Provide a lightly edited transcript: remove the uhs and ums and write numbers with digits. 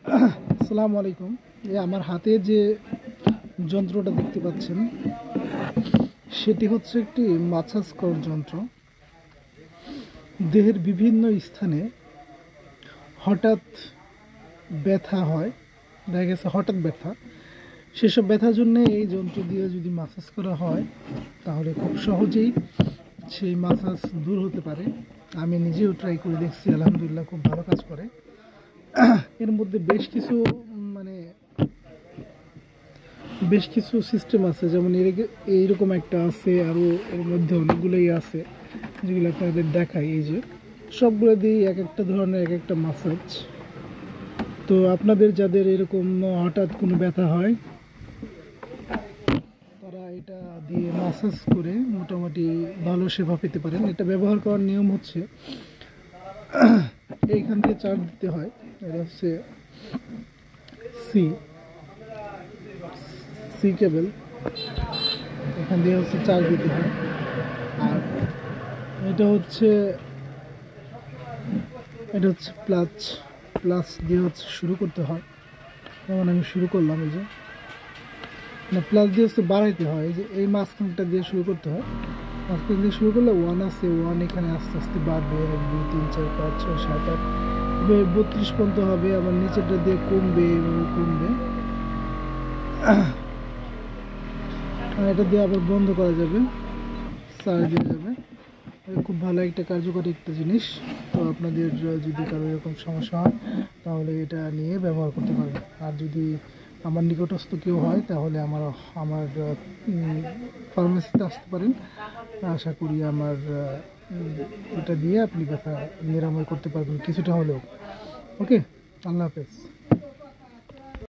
আসসালামু আলাইকুম। আমার হাতে যে যন্ত্রটা দেখতে পাচ্ছেন সেটি হচ্ছে একটি মাসাজ করার যন্ত্র। দেহের বিভিন্ন স্থানে হঠাৎ ব্যথা হয়, দেখা গেছে হঠাৎ ব্যথা, সেসব ব্যথার জন্য এই যন্ত্র দিয়ে যদি মাসাজ করা হয় তাহলে খুব সহজেই সেই মাসাজ দূর হতে পারে। আমি নিজেও ট্রাই করে দেখছি, আলহামদুলিল্লাহ খুব ভালো কাজ করে। এর মধ্যে মানে বেশ কিছু সিস্টেম আছে, যেমন এইরকম একটা আছে, আরও এর মধ্যে অনেকগুলোই আছে যেগুলো আপনাদের দেখাই। এই যে সবগুলো দিয়ে এক একটা ধরনের এক একটা মাসাজ। তো আপনাদের যাদের এরকম হঠাৎ কোনো ব্যথা হয় তারা এটা দিয়ে মাসাজ করে মোটামুটি ভালো সেবা পেতে পারেন। এটা ব্যবহার করার নিয়ম হচ্ছে এইখান দিয়ে চার্জ দিতে হয়। এটা হচ্ছে সি কেবল, এখান দিয়ে হচ্ছে চার্জ দিতে হয়। আর এটা হচ্ছে প্লাস দিয়ে হচ্ছে শুরু করতে হয়। যেমন আমি শুরু করলাম, এই যে প্লাস দিয়ে হচ্ছে বাড়াইতে হয়। এই যে এই মাঝখানটা দিয়ে শুরু করতে হয়। মাঝখান দিয়ে শুরু করলে 1 আছে, 1 এখানে আস্তে আস্তে বাড়বে, 1 2 3 4 5 6 7 8 এভাবে 32 পর্যন্ত হবে। আবার নিচেরটা দিয়ে কমবে, এভাবে কমবে। এটা দিয়ে আবার বন্ধ করা যাবে, চার্জ দেওয়া যাবে। খুব ভালো একটা কার্যকরী একটা জিনিস। তো আপনাদের যদি কারো এরকম সমস্যা হয় তাহলে এটা নিয়ে ব্যবহার করতে পারবেন। আর যদি আমার নিকটস্থ কেউ হয় তাহলে আমার ফার্মেসিতে আসতে পারেন। আশা করি এটা দিয়ে আপনি ব্যথা নিরাময় করতে পারবেন কিছুটা হলেও। ওকে, আল্লাহ হাফেজ।